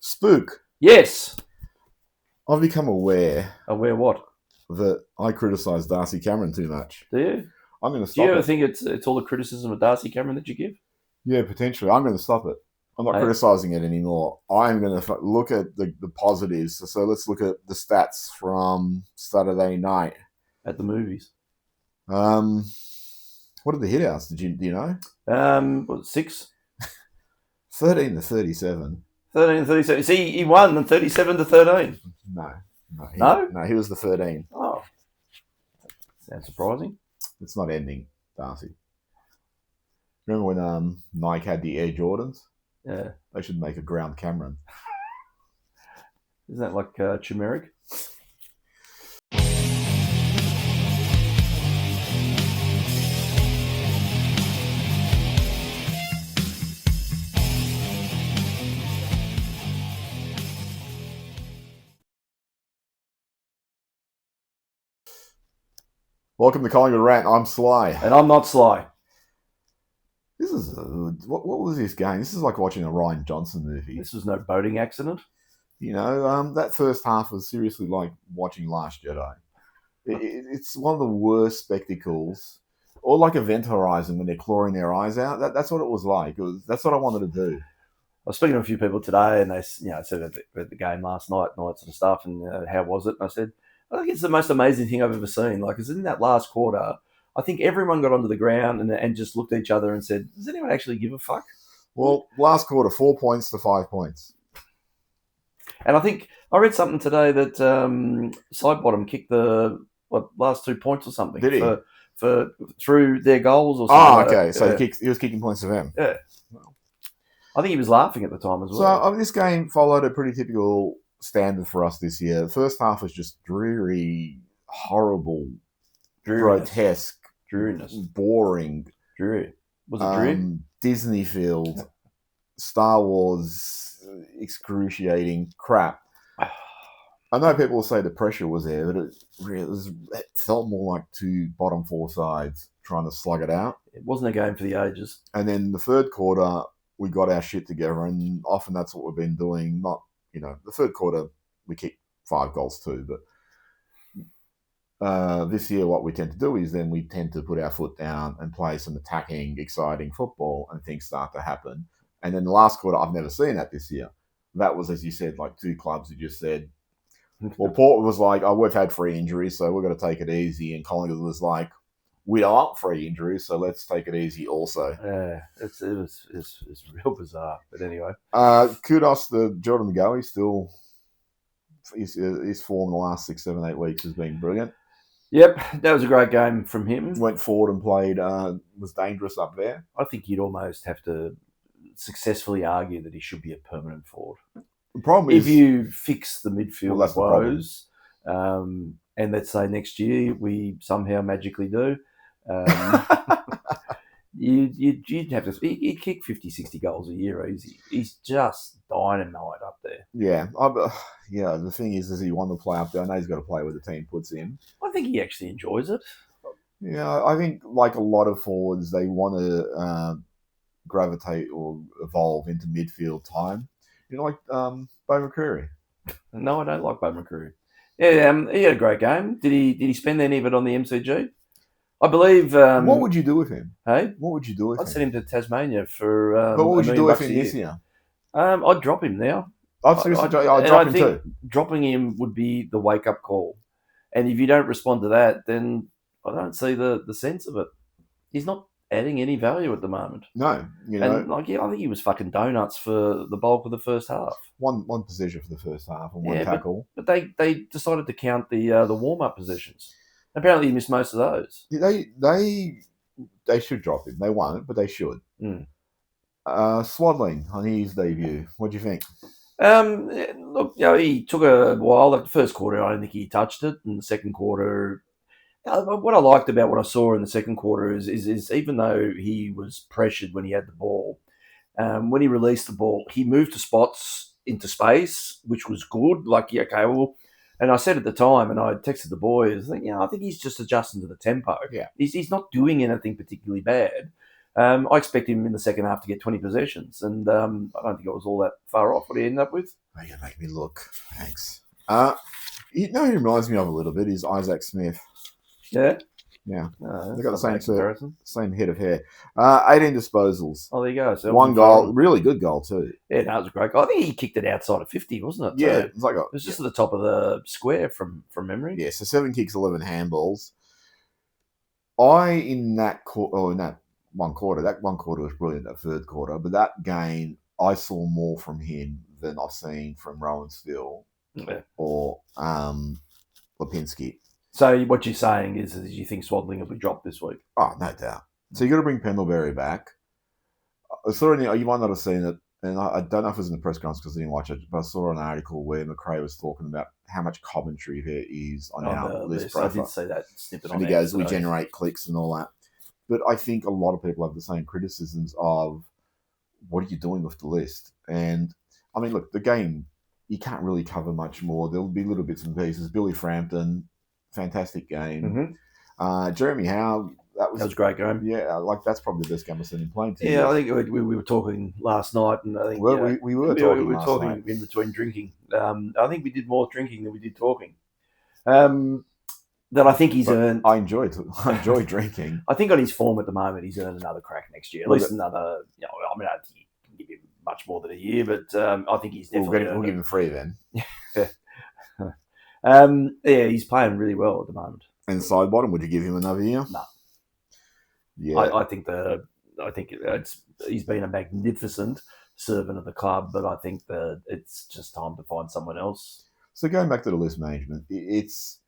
Spook. Yes. I've become aware Aware what? that I criticise Darcy Cameron too much. Do you? I'm going to Do stop you ever it. think it's all the criticism of Darcy Cameron that you give? Yeah, potentially. I'm going to stop it. I'm not Hey. criticising it anymore. I'm going to look at the positives. So let's look at the stats from Saturday night. At the movies. What are the hitouts? Do you know? What, 6? 13 to 37. 13 37. See, he won and 37 to 13. No, he was the 13. Oh. Sounds surprising. It's not ending, Darcy. Remember when Nike had the Air Jordans? Yeah. They should make a ground Cameron. Isn't that like turmeric? Welcome to Collingwood Rant. I'm Sly. And I'm not Sly. This is what was this game? This is like watching a Ryan Johnson movie. This was no boating accident. You know, that first half was seriously like watching Last Jedi. It's one of the worst spectacles, or like Event Horizon when they're clawing their eyes out. That's what it was like. That's what I wanted to do. I was speaking to a few people today, and they said about the game last night and all that sort of stuff, and how was it? And I said, I think it's the most amazing thing I've ever seen. Like, because in that last quarter, I think everyone got onto the ground and just looked at each other and said, does anyone actually give a fuck? Well, last quarter, 4 points to 5 points. And I think I read something today that Sidebottom kicked the last 2 points or something. Did he? For through their goals or something. Okay. So he was kicking points for them. Yeah. I think he was laughing at the time as well. So this game followed a pretty typical standard for us this year. The first half was just dreary, horrible, grotesque, dreariness, boring. Dreary. Was it dreary? Disneyfield, Star Wars, excruciating crap. I know people will say the pressure was there, but it felt more like two bottom four sides trying to slug it out. It wasn't a game for the ages. And then the third quarter, we got our shit together, and often that's what we've been doing. The third quarter, we kicked 5 goals too, but this year what we tend to do is then we tend to put our foot down and play some attacking, exciting football, and things start to happen. And then the last quarter, I've never seen that this year. That was, as you said, like two clubs who just said, well, Port was like, oh, we've had 3 injuries, so we're going to take it easy. And Collingwood was like, we don't want 3 injuries, so let's take it easy also. Yeah, it's real bizarre. But anyway. Kudos to Jordan McGoey. Still, his form in the last 6, 7, 8 weeks has been brilliant. Yep, that was a great game from him. Went forward and played, was dangerous up there. I think you'd almost have to successfully argue that he should be a permanent forward. The problem is, if you fix the midfield woes, and let's say next year we somehow magically do, you'd have to. He'd kick 50, 60 goals a year easy. He's just dynamite up there. Yeah, the thing is he want to play up there. I know he's got to play where the team puts him. I think he actually enjoys it. Yeah, I think like a lot of forwards, they want to gravitate or evolve into midfield time. You know, like Bo McCreary. No, I don't like Bo McCreary. Yeah, he had a great game. Did he spend any of it on the MCG? I believe. What would you do with him? Hey, what would you do with him? I'd send him to Tasmania for. But what would you do with him this year? I'd drop him now. I'd drop him too. Dropping him would be the wake up call, and if you don't respond to that, then I don't see the sense of it. He's not adding any value at the moment. No, and I think he was fucking donuts for the bulk of the first half. One possession for the first half and one tackle. But they decided to count the warm up possessions. Apparently, he missed most of those. They should drop him. They won't, but they should. Swadling on his debut. What do you think? Look, he took a while. Like the first quarter, I don't think he touched it. In the second quarter. What I liked about what I saw in the second quarter is even though he was pressured when he had the ball, when he released the ball, he moved to spots into space, which was good. Like, okay, well, and I said at the time, and I texted the boys, I think he's just adjusting to the tempo. Yeah, he's not doing anything particularly bad. I expect him in the second half to get 20 possessions, and I don't think it was all that far off what he ended up with. Oh, you make me look. Thanks. You know who reminds me of a little bit is Isaac Smith. Yeah. Yeah. No, They've got the that's not a bad comparison. same head of hair. 18 disposals. Oh, there you go. So 1 goal. Really good goal, too. Yeah, no, it was a great goal. I think he kicked it outside of 50, wasn't it? Yeah. Too? It's like It was just at the top of the square from memory. Yeah, so 7 kicks, 11 handballs. In that one quarter, that one quarter was brilliant, that third quarter, but that game, I saw more from him than I've seen from Rowan Steele or Lipinski. So what you're saying is you think Swaddling will be dropped this week? Oh, no doubt. So you got to bring Pendlebury back. I saw you might not have seen it, and I don't know if it was in the press conference because I didn't watch it, but I saw an article where McRae was talking about how much commentary there is on our list profile. I did see that snippet and he goes, we generate clicks and all that. But I think a lot of people have the same criticisms of what are you doing with the list? And I mean, look, the game, you can't really cover much more. There'll be little bits and pieces. Billy Frampton, fantastic game. Mm-hmm. Jeremy Howe, that was a great game. Yeah, like that's probably the best game I've seen him playing. Yeah, I think we were talking last night, and I think we were talking in between drinking. I think we did more drinking than we did talking. That I think he's earned. I enjoy drinking. I think on his form at the moment, he's earned another crack next year. At least another. I mean, I don't think you can give him much more than a year, but I think he's definitely. We'll give him 3 then. Yeah, he's playing really well at the moment. And side bottom, would you give him another year? No. Yeah, I think he's been a magnificent servant of the club, but I think that it's just time to find someone else. So going back to the list management, it's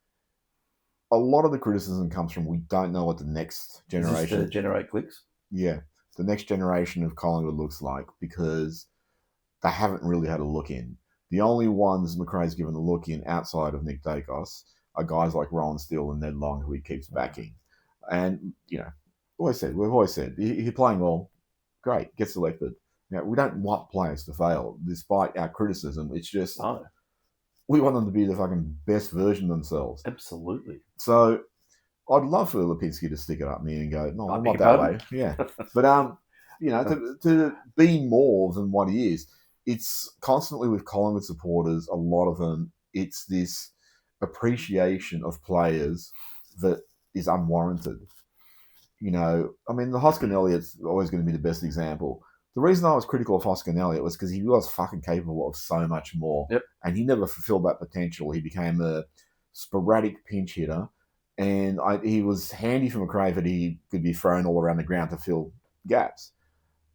a lot of the criticism comes from we don't know what the next generation to generate clicks. Yeah, the next generation of Collingwood looks like because they haven't really had a look in. The only ones McRae's given a look in outside of Nick Dacos are guys like Rowan Steele and Ned Long, who he keeps backing. And we've always said, you're playing well, great, get selected. We don't want players to fail, despite our criticism. It's just we want them to be the fucking best version of themselves. Absolutely. So I'd love for Lipinski to stick it up me and go, no, I'm not that way. Yeah. But, to be more than what he is, it's constantly with Collingwood supporters, a lot of them, it's this appreciation of players that is unwarranted. The Hoskin Elliott's always going to be the best example. The reason I was critical of Hoskin Elliott was because he was fucking capable of so much more. Yep. And he never fulfilled that potential. He became a sporadic pinch hitter. And he was handy for McRae that he could be thrown all around the ground to fill gaps.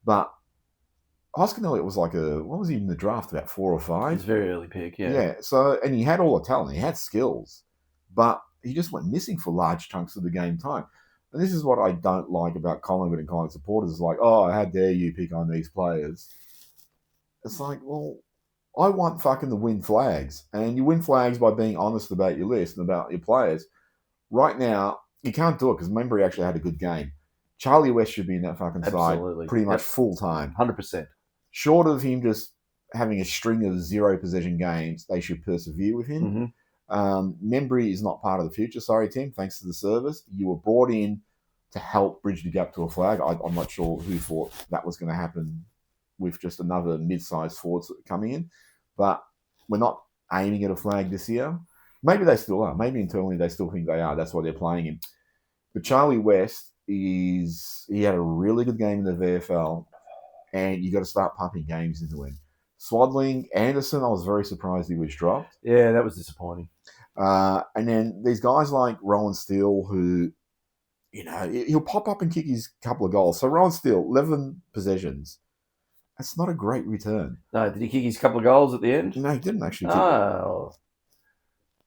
But Hoskin Elliott was what was he in the draft, about 4 or 5? He's a very early pick, yeah. Yeah, so, and he had all the talent, he had skills, but he just went missing for large chunks of the game time. And this is what I don't like about Collingwood and Collingwood supporters, is like, oh, how dare you pick on these players? It's like, well, I want fucking to win flags, and you win flags by being honest about your list and about your players. Right now, you can't do it because Membry actually had a good game. Charlie West should be in that fucking side pretty much full time. 100%. Short of him just having a string of 0 possession games, they should persevere with him. Mm-hmm. Membry is not part of the future. Sorry, Tim. Thanks to the service. You were brought in to help bridge the gap to a flag. I'm not sure who thought that was going to happen with just another mid-sized forward coming in. But we're not aiming at a flag this year. Maybe they still are. Maybe internally they still think they are. That's why they're playing him. But Charlie West he had a really good game in the VFL, and you got to start pumping games into him. Swaddling, Anderson, I was very surprised he was dropped. Yeah, that was disappointing. And then these guys like Rowan Steele, who, he'll pop up and kick his couple of goals. So Rowan Steele, 11 possessions. That's not a great return. No, did he kick his couple of goals at the end? No, he didn't actually. Oh.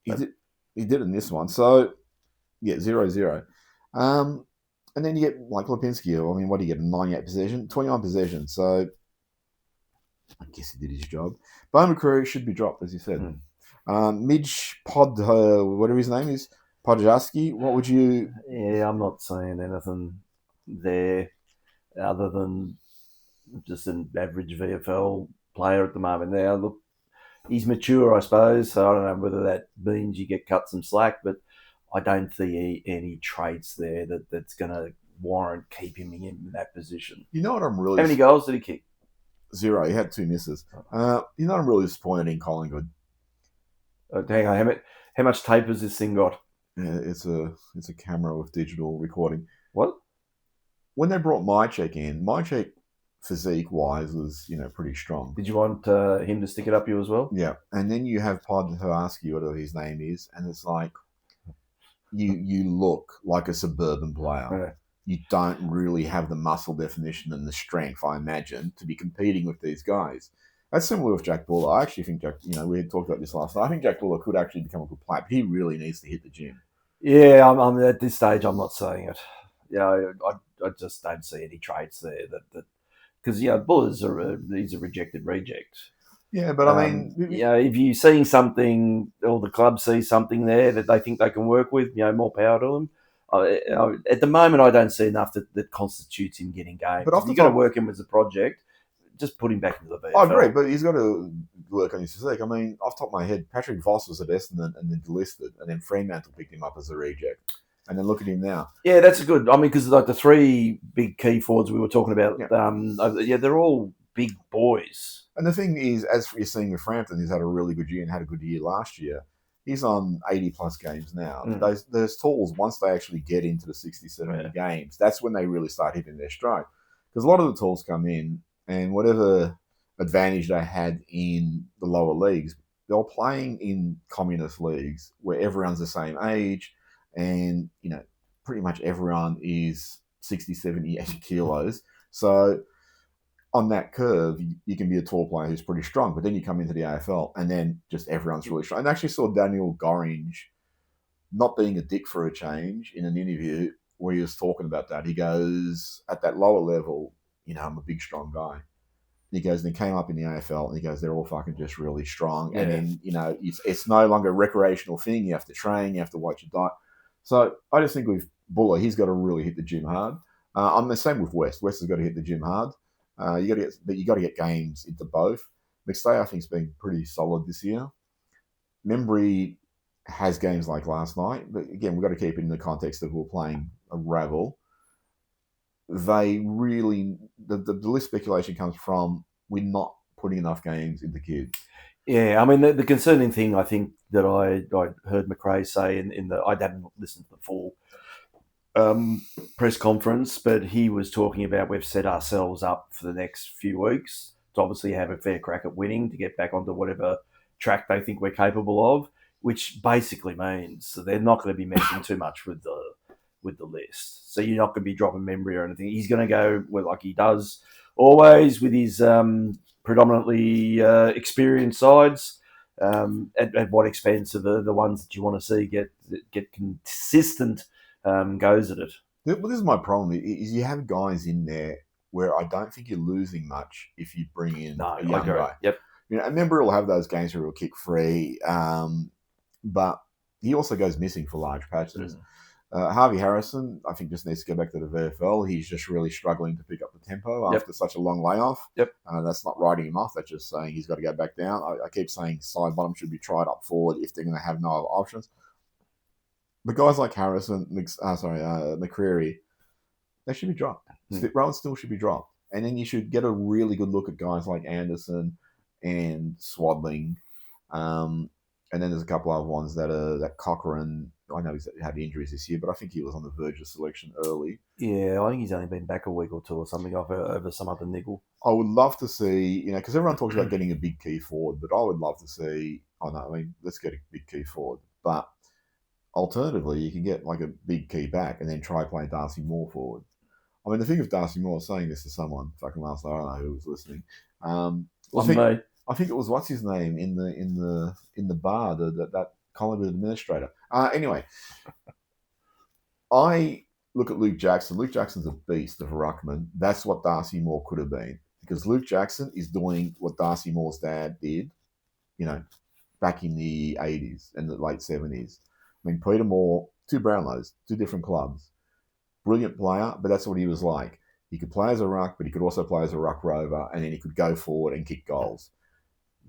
He did in this one. So, 0-0. And then you get like Lipinski. I mean, what do you get? 98 possession, 29 possession. So I guess he did his job. Bowman Crew should be dropped, as you said. Midge whatever his name is, Podjaski. What would you? Yeah, I'm not saying anything there other than just an average VFL player at the moment. Now, look, he's mature, I suppose. So I don't know whether that means you get cut some slack, but I don't see any traits there that's going to warrant keeping him in that position. You know what I'm really... How many goals did he kick? 0. He had 2 misses. You know what I'm really disappointed in Collingwood? Hang on, how much tape has this thing got? Yeah, it's a camera with digital recording. What? When they brought Mychek in, Mychek physique-wise was, pretty strong. Did you want him to stick it up you as well? Yeah, and then you have Pod Hawaski, whatever his name is, and it's like you look like a suburban player. Yeah. You don't really have the muscle definition and the strength, I imagine, to be competing with these guys. That's similar with Jack Buller. I actually think Jack, we had talked about this last night. I think Jack Buller could actually become a good player, but he really needs to hit the gym. Yeah, I'm at this stage. I'm not saying it. Yeah, I just don't see any traits there that because Buller's he's a rejected reject. Yeah, but I mean, if you're seeing something, or the club sees something there that they think they can work with, more power to them. At the moment, I don't see enough that constitutes him getting games. But if you're going to work him as a project, just put him back into the VFL. I agree, but he's got to work on his physique. I mean, off the top of my head, Patrick Voss was at Essendon and then delisted, and then Fremantle picked him up as a reject. And then look at him now. Yeah, that's a good. I mean, because like the 3 big key forwards we were talking about, they're all big boys. And the thing is, as you're seeing with Frampton, he's had a really good year and had a good year last year. He's on 80-plus games now. Those tools, once they actually get into the 60, 70 games, that's when they really start hitting their stride. Because a lot of the tools come in, and whatever advantage they had in the lower leagues, they're playing in communist leagues where everyone's the same age and, pretty much everyone is 60, 70, 80 kilos. So on that curve, you can be a tall player who's pretty strong, but then you come into the AFL and then just everyone's really strong. And I actually saw Daniel Gorringe not being a dick for a change in an interview where he was talking about that. He goes, at that lower level, I'm a big, strong guy. And he goes, and he came up in the AFL, and he goes, they're all fucking just really strong. Yeah. And then, it's no longer a recreational thing. You have to train, you have to watch your diet. So I just think with Buller, he's got to really hit the gym hard. I'm the same with West. West has got to hit the gym hard. You got to get games into both. McStay, I think, has been pretty solid this year. Membry has games like last night, but again, we've got to keep it in the context of we're playing a rabble. They really, the list speculation comes from we're not putting enough games into kids. Yeah, I mean, the concerning thing I think that I heard McRae say in the, I hadn't listened to the full press conference, but he was talking about we've set ourselves up for the next few weeks to obviously have a fair crack at winning, to get back onto whatever track they think we're capable of, which basically means they're not going to be messing too much with the list. So you're not going to be dropping Membry or anything. He's going to go like he does always with his predominantly experienced sides. At what expense of the ones that you want to see get consistent goes at it. Well, this is my problem. Is you have guys in there where I don't think you're losing much if you bring in a young guy. Yep. A member will have those games where he'll kick free, but he also goes missing for large patches. Harvey Harrison, I think, just needs to go back to the VFL. He's just really struggling to pick up the tempo after such a long layoff. Yep. That's not writing him off. That's just saying he's got to go back down. I keep saying side bottom should be tried up forward if they're going to have no other options. But guys like Harrison, McCreary, they should be dropped. Rowan still should be dropped. And then you should get a really good look at guys like Anderson and Swadling. And then there's a couple other ones that Cochrane, I know he's had injuries this year, but I think he was on the verge of selection early. Yeah, I think he's only been back a week or two or something over some other niggle. I would love to see, because everyone talks about getting a big key forward, but I would love to see, let's get a big key forward. But alternatively, you can get like a big key back and then try playing Darcy Moore forward. I mean, the thing with Darcy Moore, saying this to someone fucking last night, I don't know who was listening. I think it was what's his name in the bar, that Collingwood administrator. Anyway, I look at Luke Jackson. Luke Jackson's a beast of a ruckman. That's what Darcy Moore could have been, because Luke Jackson is doing what Darcy Moore's dad did, back in the 80s and the late 70s. I mean, Peter Moore, 2 Brownlows, 2 different clubs. Brilliant player, but that's what he was like. He could play as a ruck, but he could also play as a ruck rover, and then he could go forward and kick goals.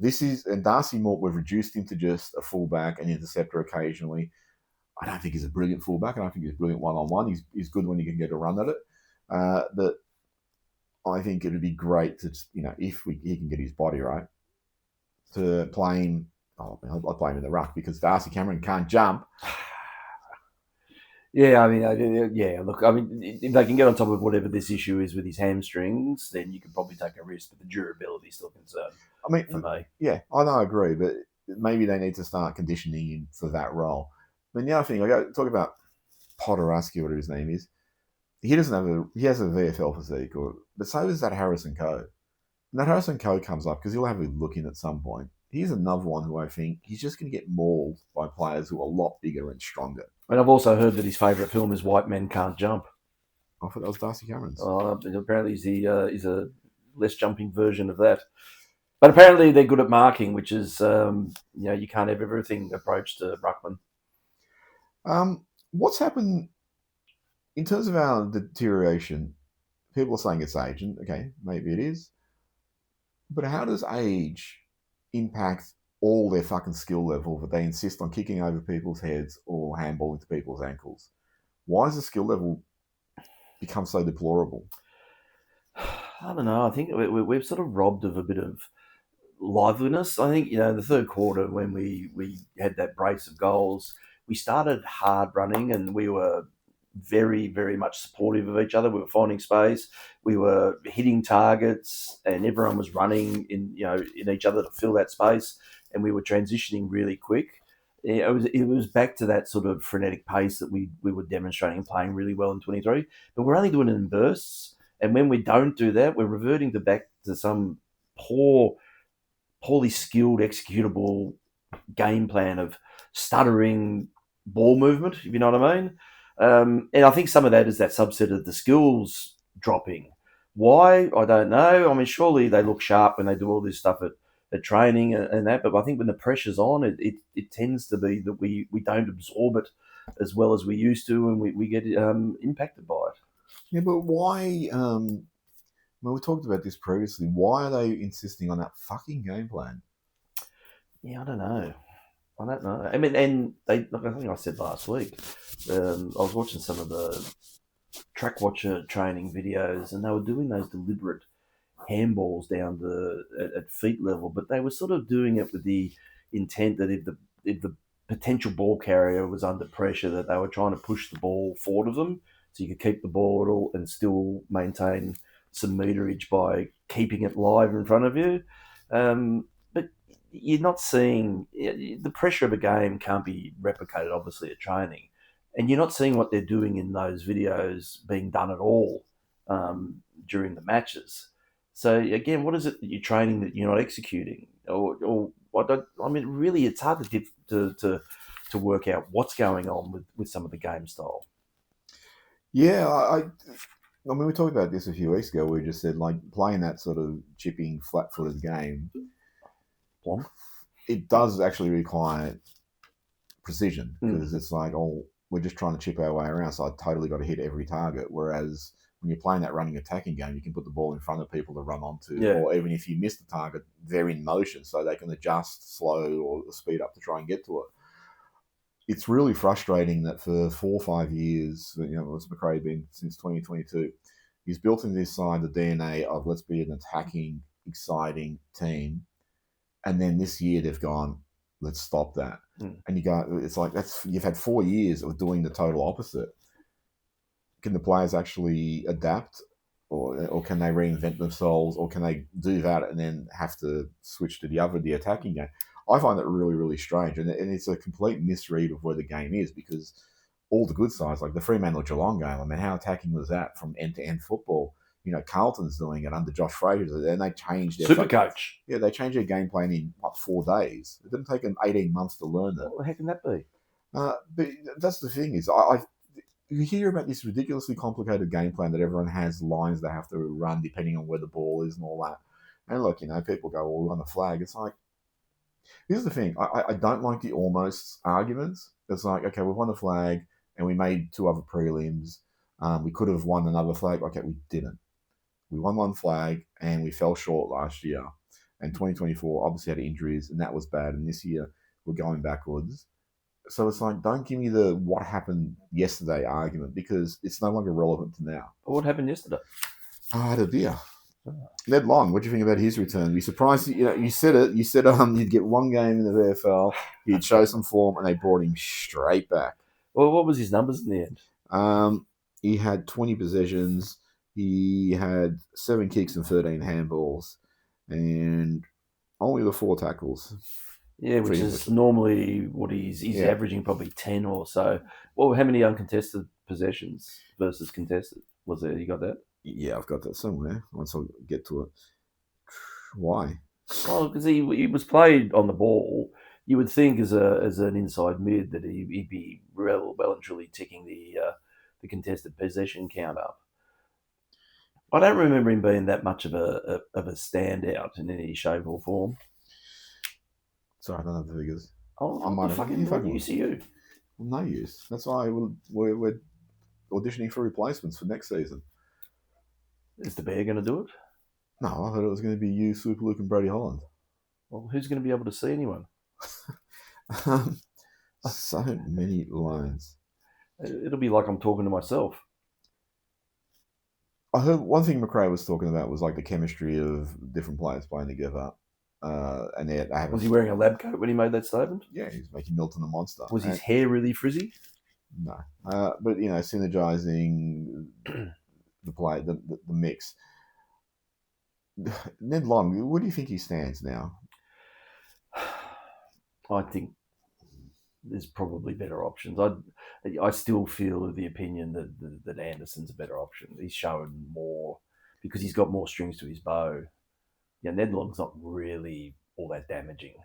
And Darcy Moore, we've reduced him to just a fullback and interceptor occasionally. I don't think he's a brilliant fullback. I don't think he's brilliant one-on-one. He's good when he can get a run at it. But I think it would be great to, if he can get his body right, to play him. Oh, I'll play him in the ruck because Darcy Cameron can't jump. Yeah, I mean, yeah. Look, I mean, if they can get on top of whatever this issue is with his hamstrings, then you could probably take a risk. But the durability is still a concern. I mean, for me, yeah, I agree, but maybe they need to start conditioning him for that role. But the other thing, I go talk about Podoroski, whatever his name is. He has a VFL physique, but so does that Harrison Coe. And that Harrison Coe comes up because he'll have a look in at some point. He's another one who I think he's just going to get mauled by players who are a lot bigger and stronger. And I've also heard that his favourite film is White Men Can't Jump. I thought that was Darcy Cameron's. Apparently he's a less jumping version of that. But apparently they're good at marking, which is, you can't have everything approach to Ruckman. What's happened in terms of our deterioration? People are saying it's age, and okay, maybe it is. But how does age impact all their fucking skill level that they insist on kicking over people's heads or handballing to people's ankles? Why has the skill level become so deplorable? I don't know. I think we're sort of robbed of a bit of liveliness. I think, in the third quarter when we had that brace of goals, we started hard running and we were very, very much supportive of each other. We were finding space. We were hitting targets and everyone was running in each other to fill that space. And we were transitioning really quick. It was back to that sort of frenetic pace that we were demonstrating and playing really well in 23. But we're only doing it in bursts. And when we don't do that, we're reverting back to some poorly skilled, executable game plan of stuttering ball movement, if you know what I mean. And I think some of that is that subset of the skills dropping. Why? I don't know. I mean, surely they look sharp when they do all this stuff at training and that, but I think when the pressure's on, it tends to be that we don't absorb it as well as we used to, and we get impacted by it. Yeah, but why? We talked about this previously. Why are they insisting on that fucking game plan? Yeah, I don't know. I mean, and I think I said last week, I was watching some of the track watcher training videos, and they were doing those deliberate handballs down at feet level, but they were sort of doing it with the intent that if the potential ball carrier was under pressure, that they were trying to push the ball forward of them, so you could keep the ball and still maintain some meterage by keeping it live in front of you. But you're not seeing the pressure of a game can't be replicated, obviously, at training, and you're not seeing what they're doing in those videos being done at all during the matches. So again, what is it that you're training that you're not executing, or I mean, really, it's hard to work out what's going on with some of the game style. Yeah, I mean, we talked about this a few weeks ago. We just said like playing that sort of chipping, flat-footed game. Plonk. It does actually require precision because it's like, we're just trying to chip our way around, so I totally got to hit every target. Whereas when you're playing that running attacking game, you can put the ball in front of people to run onto, or even if you miss the target, they're in motion, so they can adjust, slow, or speed up to try and get to it. It's really frustrating that for 4 or 5 years, it's McRae been since 2022, he's built in this side the DNA of let's be an attacking, exciting team, and then this year they've gone, let's stop that. And you go, it's like you've had 4 years of doing the total opposite. Can the players actually adapt, or can they reinvent themselves, or can they do that and then have to switch to the attacking game? I find that really, really strange, and it's a complete misread of where the game is, because all the good sides, like the Fremantle Geelong game, I mean, how attacking was that from end to end football? Carlton's doing it under Josh Fraser, and they changed their super coach. Yeah, they changed their game plan in 4 days. It didn't take them 18 months to learn that. What the heck can that be? But that's the thing is, you hear about this ridiculously complicated game plan that everyone has lines they have to run depending on where the ball is and all that. And look, people go, well, we won the flag. It's like, here's the thing. I don't like the almost arguments. It's like, okay, we've won the flag and we made 2 other prelims. We could have won another flag. Okay, we didn't. We won 1 flag and we fell short last year. And 2024 obviously had injuries, and that was bad. And this year we're going backwards. So it's like, don't give me the what happened yesterday argument because it's no longer relevant to now. But what happened yesterday? I had a beer. Ned Long, what do you think about his return? Were you surprised? You said it. You said you'd get one game in the VFL, he'd show some form, and they brought him straight back. Well, what was his numbers in the end? He had 20 possessions. He had 7 kicks and 13 handballs, and only the 4 tackles. Yeah, which is normally what he's averaging, probably 10 or so. Well, how many uncontested possessions versus contested was there? You got that? Yeah, I've got that somewhere. Once I get to it. Why? Well, because he was played on the ball. You would think as an inside mid that he'd be well and truly ticking the contested possession count up. I don't remember him being that much of a standout in any shape or form. Sorry, I don't have the figures. Oh, I'm fucking use you. Well, no use. That's why we're auditioning for replacements for next season. Is the Bear going to do it? No, I thought it was going to be you, Super Luke, and Brody Holland. Well, who's going to be able to see anyone? So many lines. It'll be like I'm talking to myself. I heard one thing McRae was talking about was like the chemistry of different players playing together. And was he wearing a lab coat when he made that statement? Yeah, he was making Milton a monster. Was his hair really frizzy? No, but synergizing the mix. Ned Long, where do you think he stands now? I think there's probably better options. I still feel of the opinion that Anderson's a better option. He's shown more because he's got more strings to his bow. Yeah, Ned Long's not really all that damaging.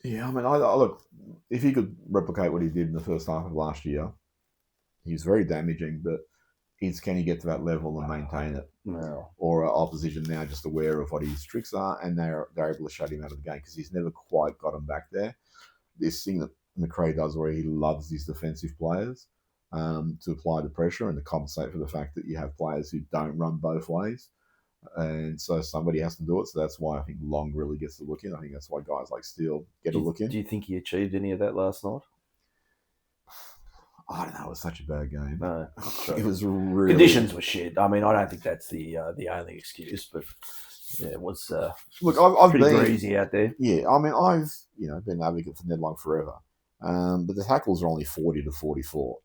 Yeah, I mean, I look, if he could replicate what he did in the first half of last year, he's very damaging, but can he get to that level and maintain it? No. Or opposition now just aware of what his tricks are and they're able to shut him out of the game because he's never quite got him back there. This thing that McRae does where he loves his defensive players to apply the pressure and to compensate for the fact that you have players who don't run both ways. And so somebody has to do it. So that's why I think Long really gets the look in. I think that's why guys like Steele get a look in. Do you think he achieved any of that last night? I don't know. It was such a bad game. No, it was really... Conditions were shit. I mean, I don't think that's the only excuse, but yeah, it was I've pretty breezy out there. Yeah, I mean, I've been an advocate for Ned Long forever, but the tackles are only 40 to 44.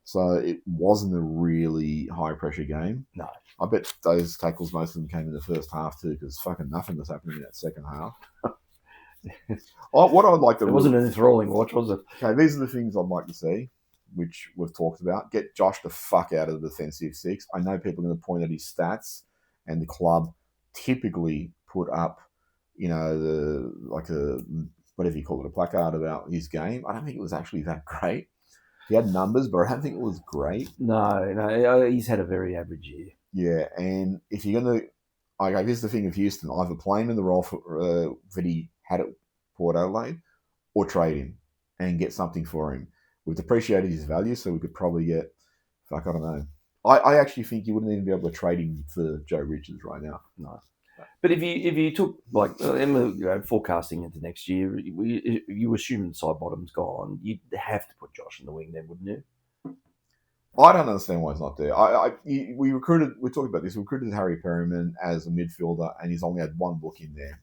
So it wasn't a really high-pressure game. No. I bet those tackles, most of them came in the first half too, because fucking nothing was happening in that second half. What I'd like to... It wasn't an enthralling watch, was it? Okay, these are the things I'd like to see, which we've talked about. Get Josh the fuck out of the defensive six. I know people are going to point at his stats, and the club typically put up, whatever you call it, a placard about his game. I don't think it was actually that great. He had numbers, but I don't think it was great. No, he's had a very average year. Yeah, and if you're going to... Okay, here's the thing with Houston. Either play him in the role that he had at Port Adelaide or trade him and get something for him. We've depreciated his value, so we could probably get... I don't know. I actually think you wouldn't even be able to trade him for Joe Richards right now. No. But if you took, forecasting into next year, you assume side bottom's gone, you'd have to put Josh in the wing then, wouldn't you? I don't understand why he's not there. We talked about this, we recruited Harry Perryman as a midfielder, and he's only had one look in there.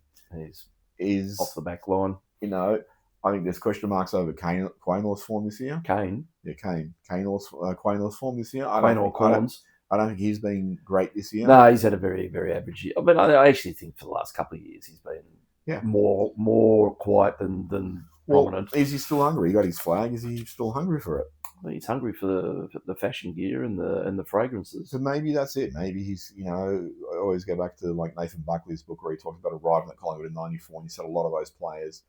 He's off the back line. I think there's question marks over Quaynor's form this year. Kane? Yeah, Kane. Quaynor's form this year. I don't think he's been great this year. No, he's had a very, very average year. But I actually think for the last couple of years he's been more quiet than prominent. Is he still hungry? He got his flag. Is he still hungry for it? Well, he's hungry for the fashion gear and the fragrances. So maybe that's it. Maybe he's, I always go back to like Nathan Buckley's book where he talked about arriving at Collingwood in '94, and he said a lot of those players,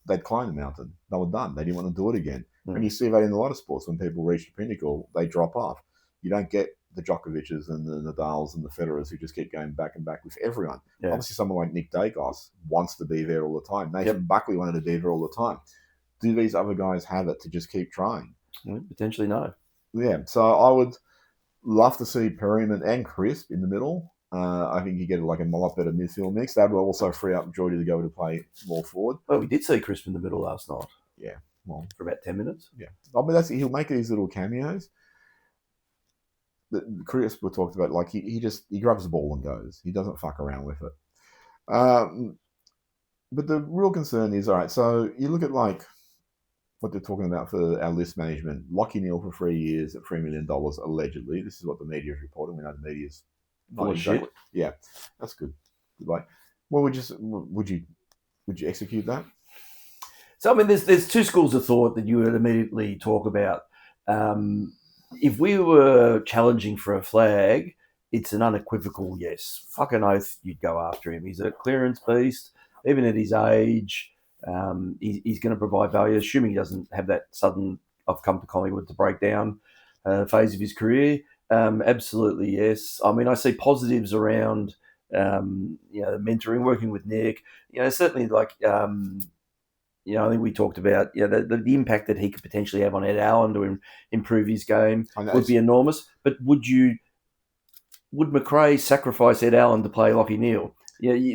they'd climbed the mountain. They were done. They didn't want to do it again. And you see that in a lot of sports. When people reach the pinnacle, they drop off. You don't get the Djokovic's and the Nadals and the Federers who just keep going back and back with everyone. Yeah. Obviously, someone like Nick Dacos wants to be there all the time. Nathan Buckley wanted to be there all the time. Do these other guys have it to just keep trying? Potentially no. Yeah, so I would love to see Perryman and Crisp in the middle I think you get like a lot better midfield mix. That will also free up Geordie to go to play more forward. Well, we did see Crisp in the middle last night. Yeah, well, for about 10 minutes. Yeah, I mean he'll make these little cameos. Chris we talked about, like he grabs the ball and goes. He doesn't fuck around with it. But the real concern is, all right, so you look at like what they're talking about for our list management. Lachie Neale for 3 years at $3 million, allegedly. This is what the media is reporting. We know the media's full of shit. Yeah, that's good. Like, well, would you execute that? So, I mean, there's two schools of thought that you would immediately talk about. If we were challenging for a flag, it's an unequivocal yes. Fucking oath, you'd go after him. He's a clearance beast, even at his age. He's going to provide value, assuming he doesn't have that sudden "I've come to Collingwood to break down" phase of his career. Absolutely, yes. I mean, I see positives around, mentoring, working with Nick. Certainly like. I think we talked about the impact that he could potentially have on Ed Allen to improve his game would be enormous. But would McRae sacrifice Ed Allen to play Lachie Neale?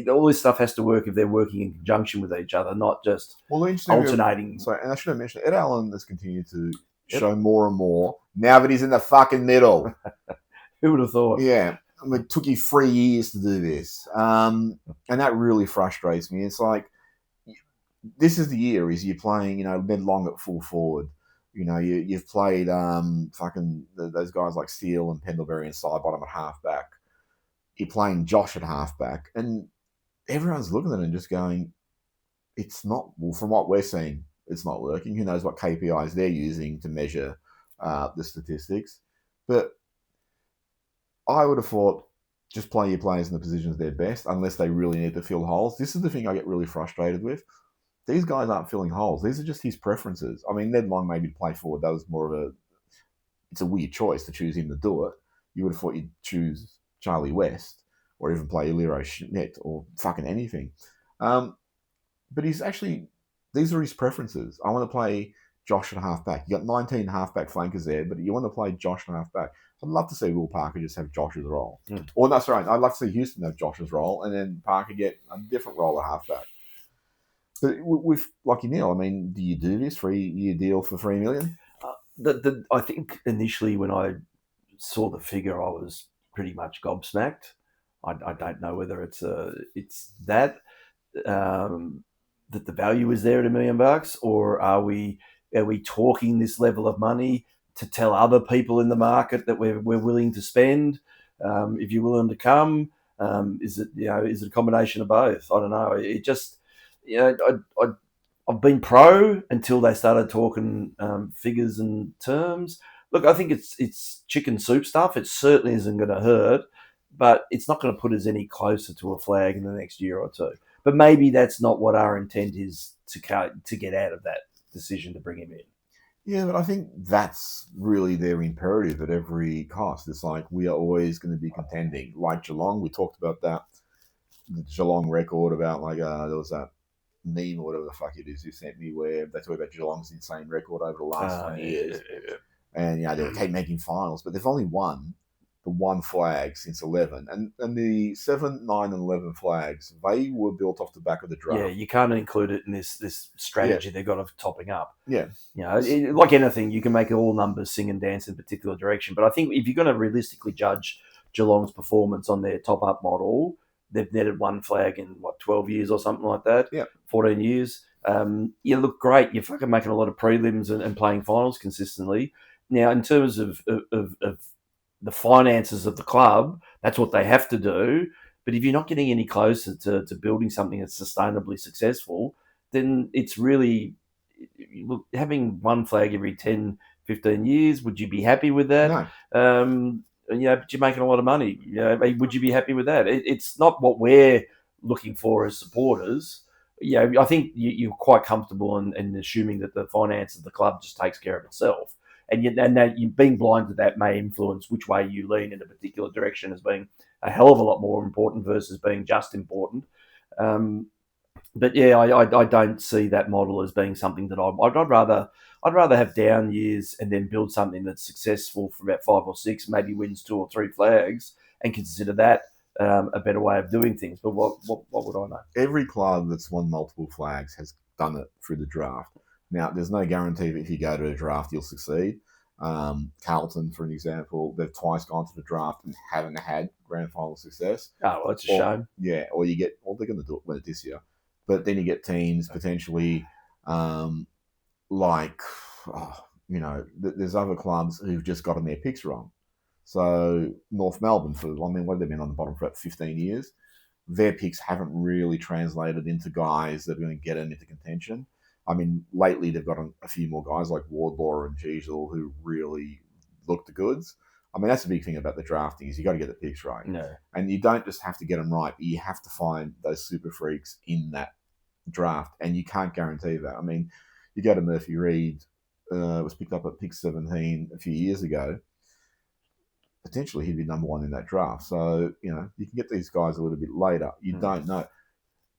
All this stuff has to work if they're working in conjunction with each other, not just alternating. Sorry, and I should have mentioned Ed Allen has continued to show more and more now that he's in the fucking middle. Who would have thought? Yeah. I mean, it took you 3 years to do this. And that really frustrates me. It's like, this is the year is you're playing, Ben Long at full forward. You've played those guys like Steele and Pendlebury inside bottom at halfback. You're playing Josh at halfback, and everyone's looking at it and just going, "It's not." Well, from what we're seeing, it's not working. Who knows what KPIs they're using to measure the statistics? But I would have thought just play your players in the positions they're best, unless they really need to fill holes. This is the thing I get really frustrated with. These guys aren't filling holes. These are just his preferences. I mean, Ned Long maybe to play forward. That was more of it's a weird choice to choose him to do it. You would have thought you'd choose Charlie West or even play Iliro Schmidt or fucking anything. But these are his preferences. I want to play Josh at halfback. You got 19 halfback flankers there, but you want to play Josh at halfback. I'd love to see Will Parker just have Josh's role. Or that's right. I'd love to see Houston have Josh's role and then Parker get a different role at halfback. But with Lachie Neale, I mean, do you do this 3-year deal for $3 million? I think initially when I saw the figure, I was pretty much gobsmacked. I don't know whether it's that the value is there at $1 million, or are we talking this level of money to tell other people in the market that we're willing to spend? If you're willing to come, is it a combination of both? I don't know. It just. I've been pro until they started talking figures and terms. Look, I think it's chicken soup stuff. It certainly isn't going to hurt, but it's not going to put us any closer to a flag in the next year or two. But maybe that's not what our intent is to get out of that decision to bring him in. Yeah, but I think that's really their imperative at every cost. It's like we are always going to be contending. Like Geelong, we talked about that. The Geelong record about there was that meme or whatever the fuck it is you sent me where they talk about Geelong's insane record over the last 20 years. Yeah. And they keep making finals, but they've only won the one flag since 11. And the 7, 9, and 11 flags, they were built off the back of the draft. Yeah, you can't include it in this strategy they've got of topping up. Yeah. Like anything, you can make all numbers sing and dance in a particular direction. But I think if you're going to realistically judge Geelong's performance on their top-up model, they've netted one flag in, 12 years or something like that? Yeah. 14 years. You look great. You're fucking making a lot of prelims and playing finals consistently. Now, in terms of the finances of the club, that's what they have to do. But if you're not getting any closer to building something that's sustainably successful, then it's really having one flag every 10, 15 years. Would you be happy with that? No. But you're making a lot of money. Would you be happy with that? It's not what we're looking for as supporters. I think you're quite comfortable in assuming that the finance of the club just takes care of itself. And that you being blind to that may influence which way you lean in a particular direction as being a hell of a lot more important versus being just important. But I don't see that model as being something that I'd rather have down years and then build something that's successful for about 5 or 6, maybe wins 2 or 3 flags, and consider that a better way of doing things. But what would I know? Every club that's won multiple flags has done it through the draft. Now, there's no guarantee that if you go to a draft, you'll succeed. Carlton, for an example, they've twice gone to the draft and haven't had grand final success. Oh, well, it's a shame. Yeah, or you get, they're going to do it this year. But then you get teams potentially there's other clubs who've just gotten their picks wrong. So North Melbourne, what have they been on the bottom for 15 years? Their picks haven't really translated into guys that are going to get them into contention. I mean, lately they've got a few more guys like Wardlaw and Giesel who really look the goods. I mean, that's the big thing about the drafting is you got to get the picks right. No. And you don't just have to get them right, but you have to find those super freaks in that draft, and you can't guarantee that. I mean, you go to Murphy Reed, was picked up at pick 17 a few years ago. Potentially he'd be number one in that draft. So, you can get these guys a little bit later. You don't know.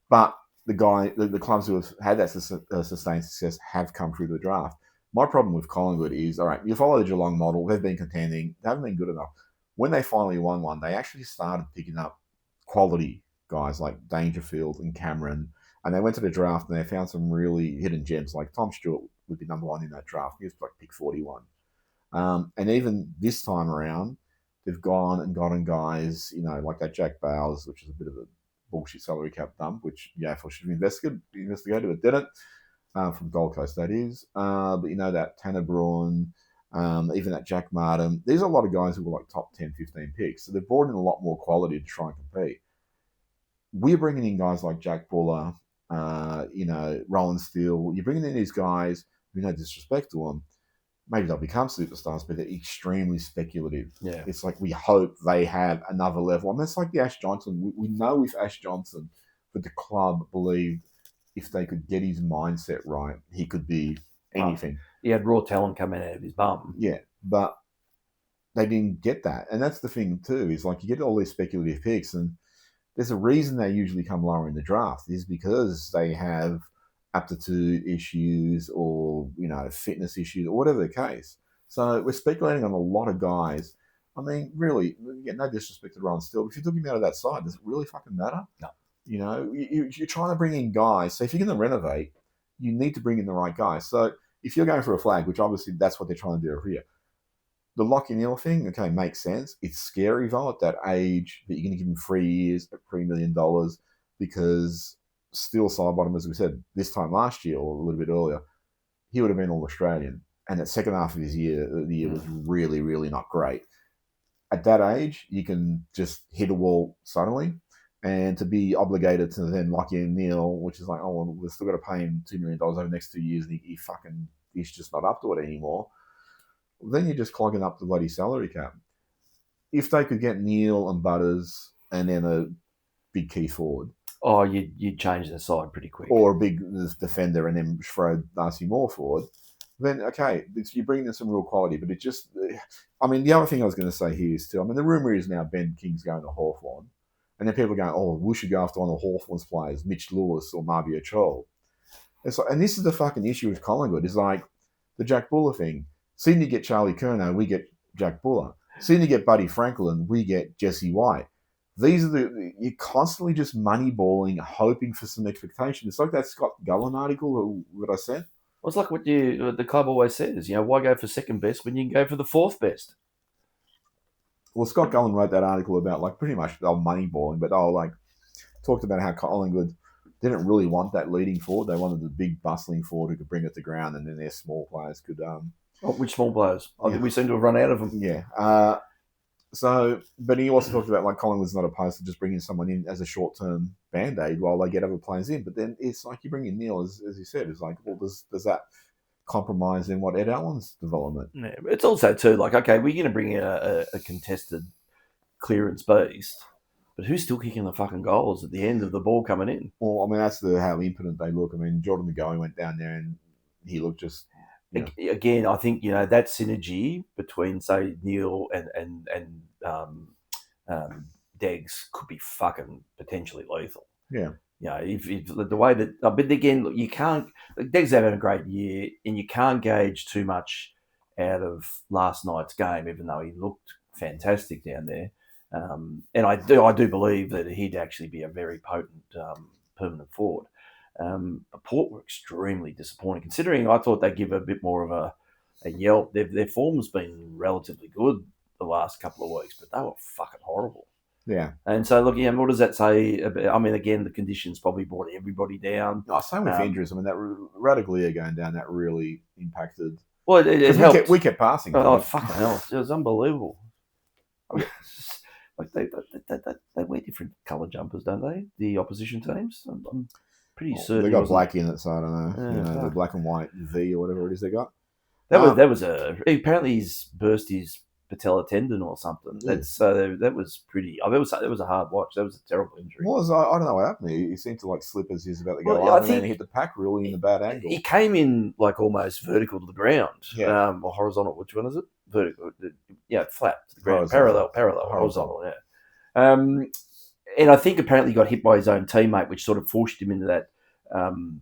But the clubs who have had that sustained success have come through the draft. My problem with Collingwood is, all right, you follow the Geelong model. They've been contending. They haven't been good enough. When they finally won one, they actually started picking up quality guys like Dangerfield and Cameron. And they went to the draft and they found some really hidden gems. Like Tom Stewart would be number one in that draft. He was like pick 41. And even this time around, they've gone and gotten guys, like that Jack Bowles, which is a bit of a bullshit salary cap dump, which AFL should have investigated, but didn't, from Gold Coast, that is. But that Tanner Braun, even that Jack Martin, these are a lot of guys who were like top 10, 15 picks. So they've brought in a lot more quality to try and compete. We're bringing in guys like Jack Buller, Roland Steele. You're bringing in these guys, no disrespect to them, maybe they'll become superstars, but they're extremely speculative. Yeah. It's like we hope they have another level. I mean, it's like the Ash Johnson. We know with Ash Johnson that the club believed if they could get his mindset right, he could be anything. He had raw talent coming out of his bum. Yeah, but they didn't get that. And that's the thing too, is like you get all these speculative picks, and there's a reason they usually come lower in the draft is because they have aptitude issues or, fitness issues or whatever the case. So we're speculating on a lot of guys. I mean, really, no disrespect to Ron Steele, but if you took him out of that side, does it really fucking matter? No. You're trying to bring in guys. So if you're going to renovate, you need to bring in the right guys. So if you're going for a flag, which obviously that's what they're trying to do over here, the Lachie Neale thing, okay, makes sense. It's scary, though, at that age that you're going to give him 3 years at $3 million because Steele Sidebottom, as we said, this time last year or a little bit earlier, he would have been All-Australian. And that second half of the year was really, really not great. At that age, you can just hit a wall suddenly. And to be obligated to then Lachie Neale, which is like, oh, well, we've still got to pay him $2 million over the next 2 years, and he's just not up to it anymore. Then you're just clogging up the bloody salary cap. If they could get Neale and Butters and then a big key forward. Oh, you'd change the side pretty quick. Or a big defender and then throw Darcy Moore forward. Then, okay, you bring in some real quality, but the other thing I was going to say here is too, the rumour is now Ben King's going to Hawthorn. And then people are going, oh, we should go after one of Hawthorn's players, Mitch Lewis or Marby Chol. And this is the fucking issue with Collingwood, is like the Jack Buller thing. Soon you get Charlie Curnow, we get Jack Buller. Soon you get Buddy Franklin, we get Jesse White. These are you're constantly just moneyballing, hoping for some expectation. It's like that Scott Gullen article that I sent. Well, it's like what the club always says, why go for second best when you can go for the fourth best? Well, Scott Gullen wrote that article about like pretty much they were moneyballing, but they were like talked about how Collingwood didn't really want that leading forward. They wanted the big bustling forward who could bring it to ground, and then their small players could. Which small players? I think we seem to have run out of them. Yeah. But he also talked about like Collingwood's not opposed to just bringing someone in as a short-term band-aid while they get other players in. But then it's like you bring in Neale, as you said, it's like, well, does that compromise in what Ed Allen's development? Yeah, it's also too like, okay, we're going to bring in a contested clearance beast, but who's still kicking the fucking goals at the end of the ball coming in? Well, that's how impotent they look. Jordan McGowan went down there and he looked just. Again, I think that synergy between say Neale and Deggs could be fucking potentially lethal. Yeah. If the way that, but again, look, you can't. Deggs having a great year, and you can't gauge too much out of last night's game, even though he looked fantastic down there. And I do believe that he'd actually be a very potent permanent forward. But Port were extremely disappointing, considering I thought they'd give a bit more of a yelp. Their form's been relatively good the last couple of weeks, but they were fucking horrible. Yeah. And so, look, what does that say about, I mean, again, the conditions probably brought everybody down. Oh, same with injuries. I mean, that Radaglia going down, that really impacted. Well, it helped. We kept passing. Oh, fucking hell. It was unbelievable. I mean, like they wear different colour jumpers, don't they? The opposition teams? I'm pretty certain. They got black in it, so I don't know. Yeah, the black and white V or whatever it is they got. That was apparently he's burst his patella tendon or something. Yeah. That was pretty. That was a hard watch. That was a terrible injury. Well, I don't know what happened. He seemed to slip as he was about to go up, and then he hit the pack really in a bad angle. He came in almost vertical to the ground, or horizontal. Which one is it? Vertical. Yeah, flat to the ground. Parallel, horizontal. Yeah. And I think apparently he got hit by his own teammate, which sort of forced him into that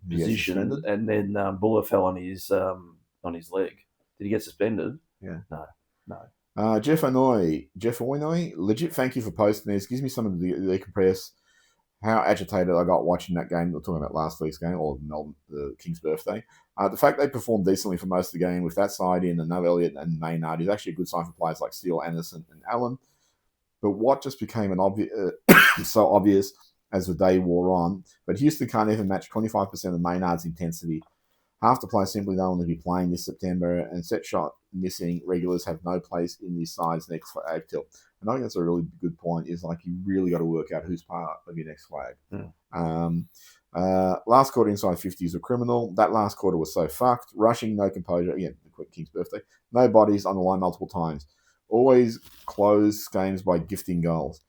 position. And then Buller fell on his leg. Did he get suspended? Yeah. No. Jeff Oinoy, legit thank you for posting this. Gives me some of the decompress how agitated I got watching that game. We're talking about last week's game, or the King's birthday. The fact they performed decently for most of the game with that side in and no Elliott and Maynard is actually a good sign for players like Steele, Anderson, and Allen. But what just became so obvious as the day wore on, but Houston can't even match 25% of Maynard's intensity. Half the players simply don't want to be playing this September, and set shot missing regulars have no place in these sides next for April. And I think that's a really good point, is like you really got to work out who's part of your next flag. Last quarter inside 50s are criminal. That last quarter was so fucked. Rushing, no composure. Again, the quick King's birthday. No bodies on the line multiple times. Always close games by gifting goals.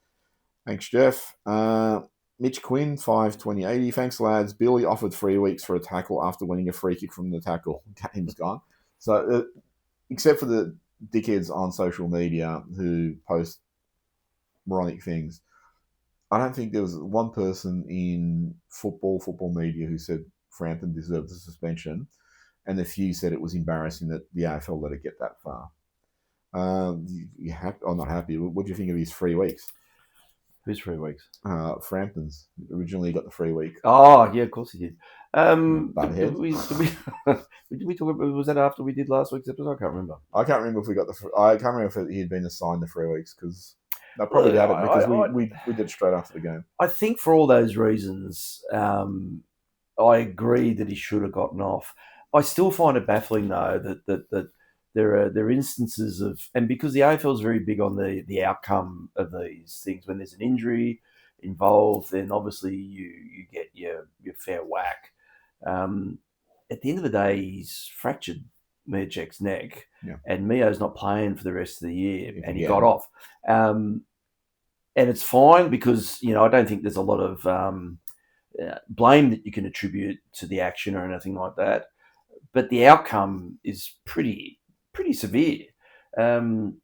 Thanks, Jeff. Mitch Quinn, 52080. Thanks, lads. Billy offered 3 weeks for a tackle after winning a free kick from the tackle. Game's gone. So, except for the dickheads on social media who post moronic things, I don't think there was one person in football media who said Frampton deserved the suspension, and a few said it was embarrassing that the AFL let it get that far. You happy or not happy? What do you think of his 3 weeks? Who's 3 weeks? Frampton's originally got the 3 week. Oh yeah, of course he did. Did we talk about? Was that after we did last week's episode? I can't remember. I can't remember if we got I can't remember if he had been assigned the 3 weeks because they probably haven't because we did it straight after the game. I think for all those reasons, I agree that he should have gotten off. I still find it baffling though that there are instances of, and because the AFL is very big on the outcome of these things. When there's an injury involved, then obviously you get your fair whack. At the end of the day, he's fractured Mircek's neck, and Mio's not playing for the rest of the year, and he got off. And it's fine because I don't think there's a lot of blame that you can attribute to the action or anything like that. But the outcome is pretty severe. I'm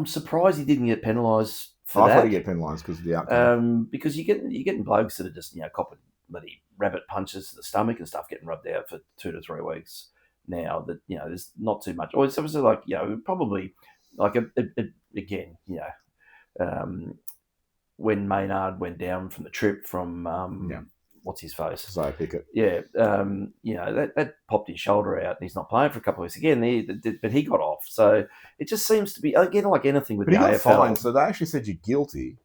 surprised he didn't get penalised for that. I thought he'd get penalised because of the outcome. Because you're getting blokes that are just copping bloody rabbit punches to the stomach and stuff getting rubbed out for 2 to 3 weeks now. That there's not too much. Or it's obviously probably again when Maynard went down from the trip from what's his face? Isaiah Pickett. Yeah, that popped his shoulder out, and he's not playing for a couple of weeks again. But he got off, so it just seems to be again like anything with the AFL. But he got fined, so they actually said you're guilty,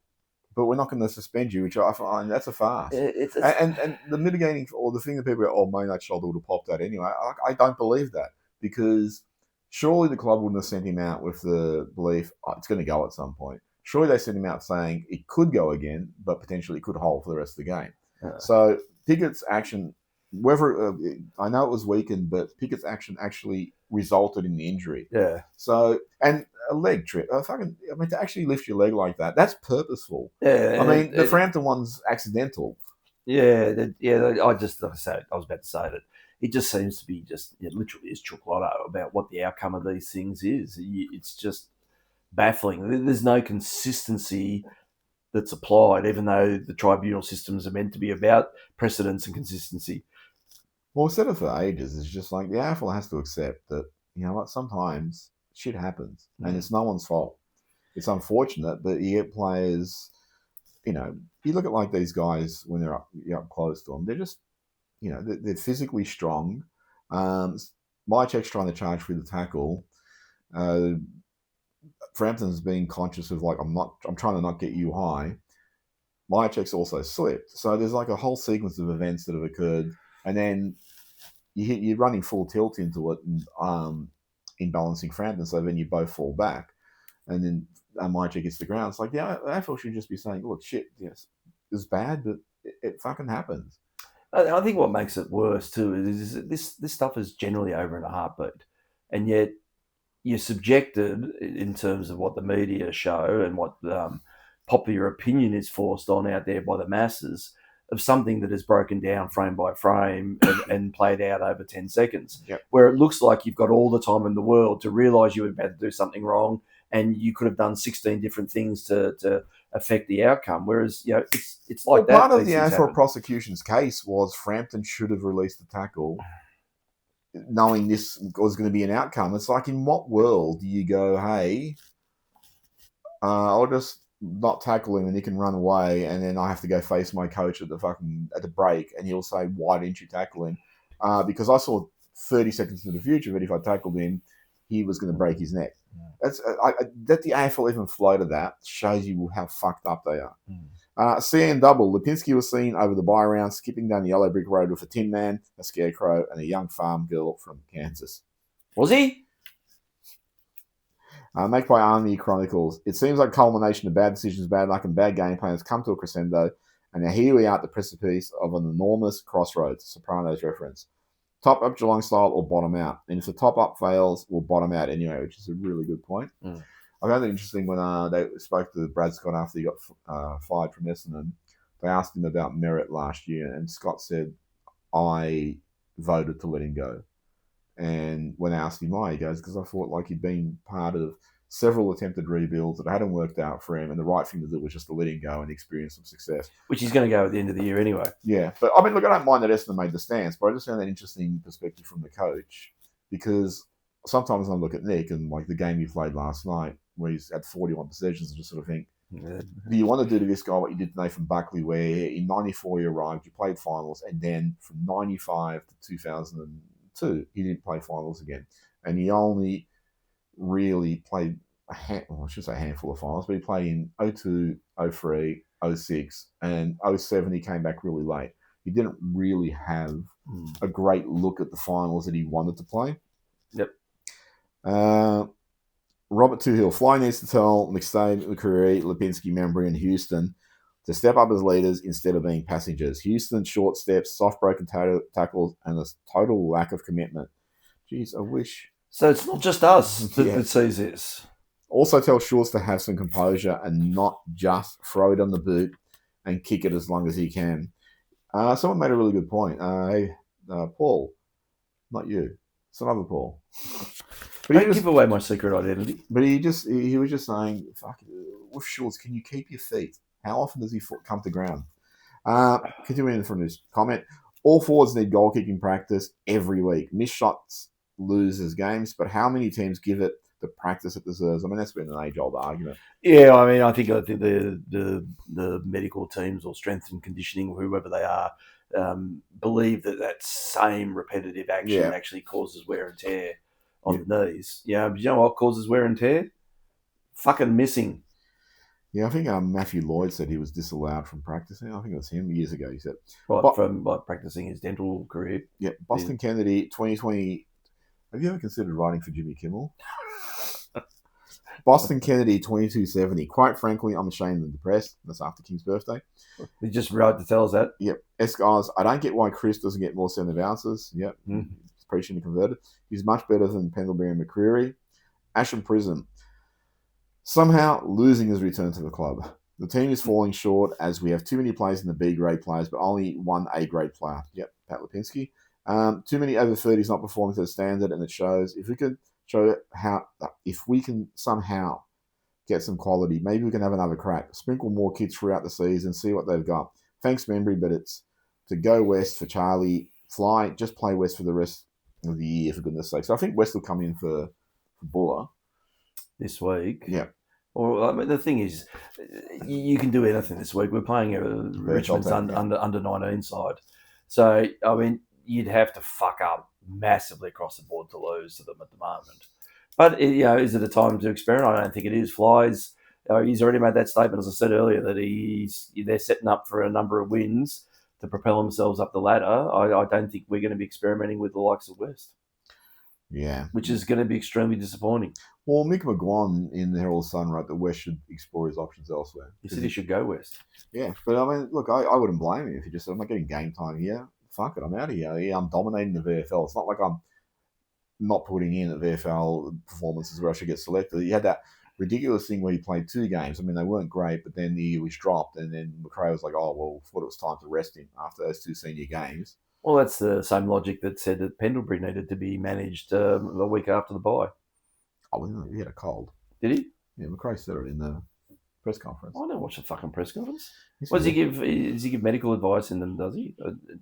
but we're not going to suspend you, which I find that's a farce. And the mitigating or the thing that people go, Maynard's shoulder would have popped out anyway. I don't believe that because surely the club wouldn't have sent him out with the belief it's going to go at some point. Surely they sent him out saying it could go again, but potentially it could hold for the rest of the game. So Pickett's action, whether I know it was weakened, but Pickett's action actually resulted in the injury. Yeah. So and a leg trip, to actually lift your leg like that—that's purposeful. Yeah. I mean, the Frampton one's accidental. Yeah. I was about to say that it just seems to be just literally is chocolate about what the outcome of these things is. It's just baffling. There's no consistency that's applied, even though the tribunal systems are meant to be about precedence and consistency. Well, we've said it for ages. It's just like the AFL has to accept that, sometimes shit happens and it's no one's fault. it's unfortunate, but you get players, you look at like these guys when you're up close to them, they're just, they're physically strong. My check's trying to charge for the tackle. Frampton's being conscious of like, I'm trying to not get you high. My check's also slipped. So there's like a whole sequence of events that have occurred, and then you're running full tilt into it and in balancing Frampton, so then you both fall back, and then my check hits the ground. It's like the AFL should just be saying, look, shit, yes, it's bad, but it fucking happens. I think what makes it worse too is this stuff is generally over in a heartbeat, and yet you're subjected in terms of what the media show and what popular opinion is forced on out there by the masses of something that is broken down frame by frame and played out over 10 seconds, where it looks like you've got all the time in the world to realise you were about to do something wrong and you could have done 16 different things to affect the outcome. Whereas, it's like that. Part of the AFL prosecution's case was Frampton should have released the tackle knowing this was going to be an outcome. It's like, in what world do you go, hey, I'll just not tackle him and he can run away, and then I have to go face my coach at the break, and he'll say, why didn't you tackle him? Because I saw 30 seconds into the future that if I tackled him, he was going to break his neck. That's that the AFL even floated that shows you how fucked up they are. CN double. Lipinski was seen over the bye round skipping down the yellow brick road with a Tin Man, a Scarecrow, and a young farm girl from Kansas. Was he? Make by Army Chronicles. It seems like culmination of bad decisions, bad luck, and bad game plan has come to a crescendo, and now here we are at the precipice of an enormous crossroads. Sopranos reference. Top up Geelong style or bottom out. And if the top up fails, we'll bottom out anyway, which is a really good point. I found it interesting when they spoke to Brad Scott after he got fired from Essendon. They asked him about merit last year, and Scott said, I voted to let him go. And when I asked him why, he goes, because I thought like he'd been part of several attempted rebuilds that hadn't worked out for him, and the right thing to do was just to let him go and experience some success. Which he's going to go at the end of the year anyway. Yeah, but I mean, look, I don't mind that Essendon made the stance, but I just found that interesting perspective from the coach, because sometimes I look at Nick and like the game he played last night, where he's had 41 possessions, and just sort of think, do you want to do to this guy what you did to Nathan Buckley, where in 94 you arrived, you played finals, and then from 95 to 2002, he didn't play finals again. And he only really played a handful of finals, but he played in 02, 03, 06, and 07 he came back really late. He didn't really have a great look at the finals that he wanted to play. Yep. Robert Toohill. Fly needs to tell McStay, McCreary, Lipinski, Membry, and Houston to step up as leaders instead of being passengers. Houston, short steps, soft broken tackles, and a total lack of commitment. Jeez, I wish. So it's not just us that sees this. Also tell Shores to have some composure and not just throw it on the boot and kick it as long as he can. Someone made a really good point. Paul, not you. It's another Paul. But don't give away my secret identity. But he was just saying, fuck, with Shores, can you keep your feet? How often does he come to ground? Continuing from this comment, all forwards need goal kicking practice every week. Missed shots loses games, but how many teams give it the practice it deserves? I mean, that's been an age-old argument. Yeah, I mean, I think the medical teams or strength and conditioning, or whoever they are, believe that same repetitive action actually causes wear and tear on the knees. Yeah, but you know what causes wear and tear? Fucking missing. Yeah, I think Matthew Lloyd said he was disallowed from practicing. I think it was him years ago. He said from practicing his dental career. Yeah, Boston Kennedy, 2020. Have you ever considered writing for Jimmy Kimmel? Boston Kennedy, 2270. Quite frankly, I'm ashamed and depressed. That's after King's birthday. He just wrote to tell us that. Yep. S-Guys, I don't get why Chris doesn't get more 7 ounces. Yep. He's preaching to converted. He's much better than Pendlebury and McCreary. Asham Prism. Somehow, losing has returned to the club. The team is falling short as we have too many players in the B-grade players, but only one A-grade player. Yep, Pat Lipinski. Too many over 30s not performing to the standard, and it shows. If we can somehow get some quality, maybe we can have another crack. Sprinkle more kids throughout the season, see what they've got. Thanks, Membry, but it's to go west for Charlie. Fly, just play west for the rest of the year, for goodness sake. So I think West will come in for Buller this week. Yeah. Or I mean, the thing is, you can do anything this week. We're playing a Richmond's team, under 19 side, so I mean, you'd have to fuck up massively across the board to lose to them at the moment. But is it a time to experiment? I don't think it is. Flies. He's already made that statement, as I said earlier, that they're setting up for a number of wins to propel themselves up the ladder. I don't think we're going to be experimenting with the likes of West. Yeah. Which is going to be extremely disappointing. Well, Mick McGuan in the Herald Sun wrote that West should explore his options elsewhere. He said he should go West. Yeah, but I mean, look, I wouldn't blame him if he just said, I'm not getting game time here. Fuck it, I'm out of here. Yeah, I'm dominating the VFL. It's not like I'm not putting in at VFL performances where I should get selected. He had that ridiculous thing where he played 2 games. I mean, they weren't great, but then he was dropped, and then McRae was like, oh, well, thought it was time to rest him after those 2 senior games. Well, that's the same logic that said that Pendlebury needed to be managed a week after the bye. Oh, well, he had a cold. Did he? Yeah, McRae said it in the press conference. I don't watch the fucking press conference. Does he give medical advice in them, does he?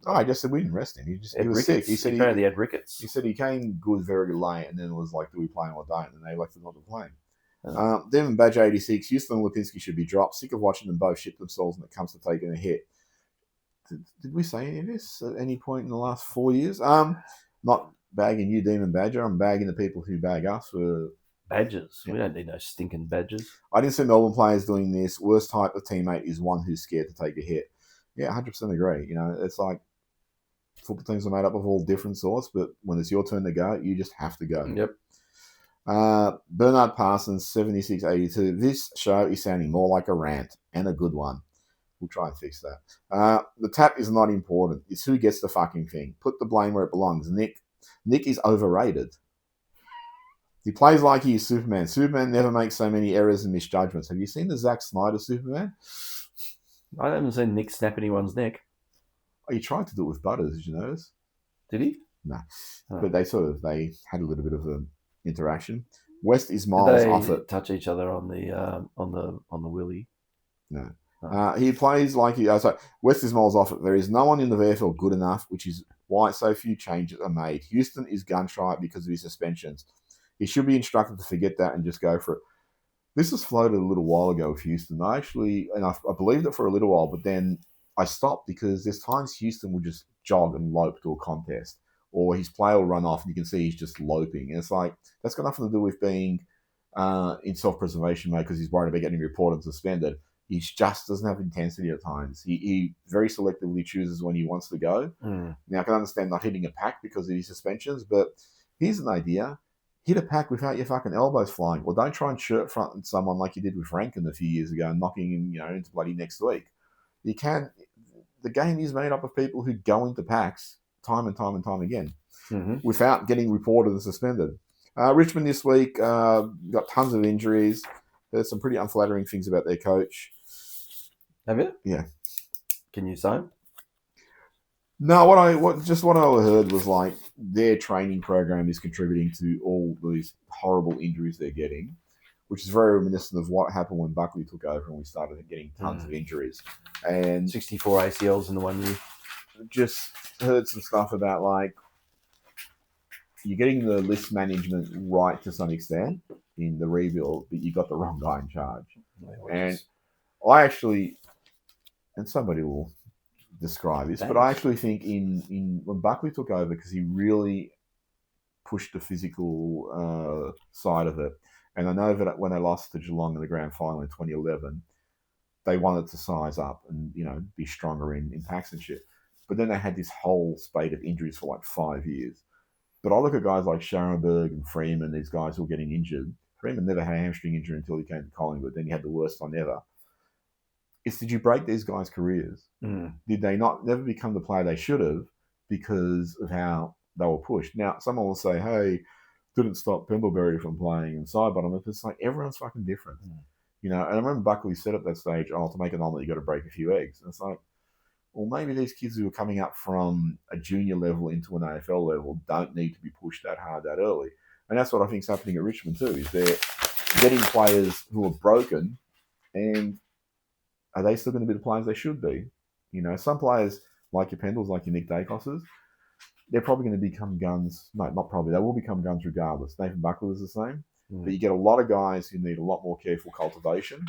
Oh, I just said we didn't rest him. He was sick. He said apparently he had rickets. He said he came good very late, and then it was like, do we play him or don't? And they elected not to play him. Devon Badger 86, Houston and Lipinski should be dropped. Sick of watching them both shit themselves when it comes to taking a hit. Did we say any of this at any point in the last 4 years? Not bagging you, Demon Badger. I'm bagging the people who bag us for badgers. Yeah. We don't need no stinking badgers. I didn't see Melbourne players doing this. Worst type of teammate is one who's scared to take a hit. Yeah, 100% agree. You know, it's like football teams are made up of all different sorts, but when it's your turn to go, you just have to go. Yep. Bernard Parsons, 7682. This show is sounding more like a rant, and a good one. We'll try and fix that. The tap is not important. It's who gets the fucking thing. Put the blame where it belongs. Nick is overrated. He plays like he is Superman. Superman never makes so many errors and misjudgments. Have you seen the Zack Snyder Superman? I haven't seen Nick snap anyone's neck. Oh, he tried to do it with Butters, did you notice? Did he? No. Oh. But they had a little bit of an interaction. West is miles off it. Touch each other on the willy. No. He plays like he. Sorry, West is miles off it. There is no one in the VFL good enough, which is why so few changes are made. Houston is gun shy because of his suspensions. He should be instructed to forget that and just go for it. This was floated a little while ago with Houston. I believed it for a little while, but then I stopped because there's times Houston will just jog and lope to a contest, or his player will run off and you can see he's just loping. And it's like, that's got nothing to do with being in self-preservation mode because he's worried about getting reported and suspended. He just doesn't have intensity at times. He very selectively chooses when he wants to go. Now, I can understand not hitting a pack because of his suspensions, but here's an idea. Hit a pack without your fucking elbows flying. Or don't try and shirt front someone like you did with Rankin a few years ago and knocking him, into bloody next week. You can. The game is made up of people who go into packs time and time and time again without getting reported and suspended. Richmond this week got tons of injuries. There's some pretty unflattering things about their coach. Have you? Yeah. Can you say? No, what I heard was like their training program is contributing to all these horrible injuries they're getting, which is very reminiscent of what happened when Buckley took over and we started getting tons of injuries. And 64 ACLs in the 1 year. Just heard some stuff about like you're getting the list management right to some extent in the rebuild, but you got the wrong guy in charge. And I actually, and somebody will describe this, but I actually think in when Buckley took over, because he really pushed the physical side of it, and I know that when they lost to Geelong in the grand final in 2011, they wanted to size up and be stronger in packs and shit. But then they had this whole spate of injuries for like 5 years. But I look at guys like Scharenberg and Freeman, these guys who are getting injured. Freeman never had a hamstring injury until he came to Collingwood. Then he had the worst one ever. Did you break these guys' careers? Did they never become the player they should have because of how they were pushed? Now, someone will say, hey, didn't stop Pendlebury from playing and Sidebottom. It's like everyone's fucking different. And I remember Buckley said at that stage, to make an omelette, you got to break a few eggs. And it's like, well, maybe these kids who are coming up from a junior level into an AFL level don't need to be pushed that hard that early. And that's what I think is happening at Richmond too, is they're getting players who are broken, and are they still going to be the players they should be? Some players like your Pendles, like your Nick Dacos's, they're probably going to become guns. No, not probably. They will become guns regardless. Nathan Buckley was the same. but you get a lot of guys who need a lot more careful cultivation.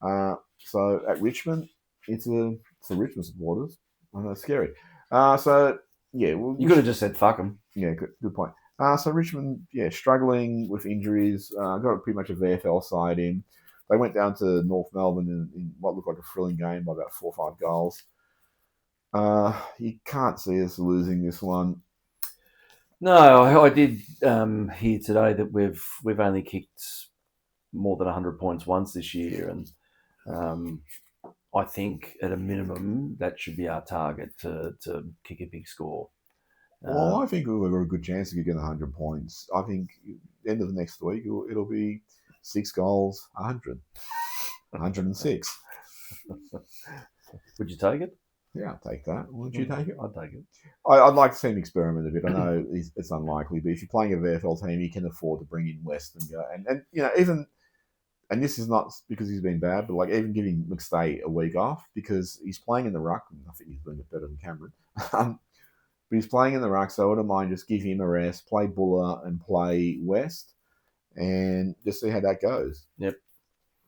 So at Richmond, it's a Richmond supporters. I know, it's scary. So yeah, you could have just said fuck them. Yeah, good point. So Richmond, struggling with injuries. Got pretty much a VFL side in. They went down to North Melbourne in what looked like a thrilling game by about 4 or 5 goals. You can't see us losing this one. No, I did hear today that we've only kicked more than 100 points once this year, and I think at a minimum that should be our target to kick a big score. Well, I think we've got a good chance of getting 100 points. I think end of next week it'll be 6 goals, 100, 106. Would you take it? Yeah, I'll take that. Wouldn't you take it? I'd take it. I'd like to see him experiment a bit. I know it's unlikely, but if you're playing a VFL team, you can afford to bring in West and go. And even, and this is not because he's been bad, but like even giving McStay a week off because he's playing in the ruck. I think he's doing it better than Cameron. But he's playing in the ruck, so I wouldn't mind just give him a rest, play Buller and play West, and just see how that goes. Yep.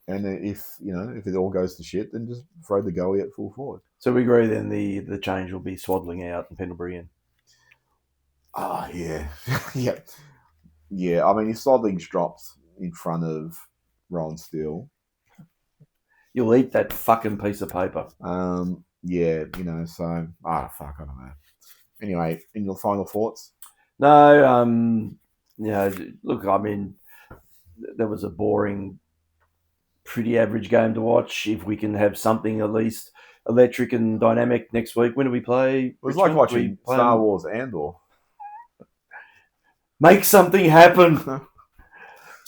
And if it all goes to shit, then just throw the goalie at full forward. So we agree then the change will be Swaddling out and Pendlebury in. Oh, yeah. Yeah. I mean, if Swaddling's dropped in front of Ron Steele, you'll eat that fucking piece of paper. Yeah, so, fuck, I don't know. Anyway, in your final thoughts? No, look, I mean, there was a boring, pretty average game to watch. If we can have something at least electric and dynamic next week, when do we play? It was like watching Star Wars Andor. Make something happen.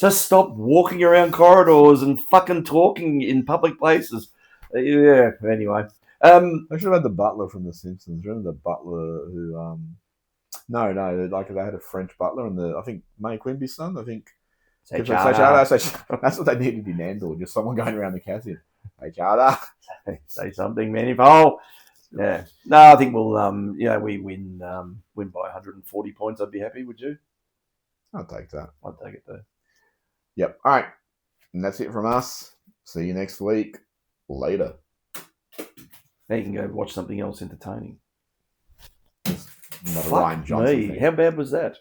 Just stop walking around corridors and fucking talking in public places. Yeah, anyway. I should have had the butler from The Simpsons. Remember the butler who... No, like they had a French butler and I think May Quimby's son, I think... That's what they needed in Andor, just someone going around the castle. Hey, Chada. Say something, Manifold. Yeah. No, I think we'll, we win by 140 points. I'd be happy, would you? I'll take that. I'd take it, though. Yep. All right. And that's it from us. See you next week. Later. Now you can go watch something else entertaining. Not a Ryan Johnson thing. How bad was that?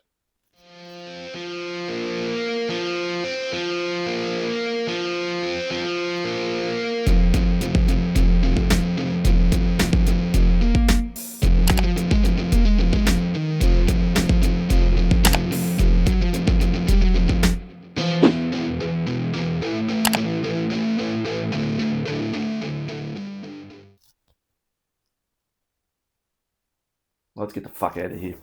Let's get the fuck out of here.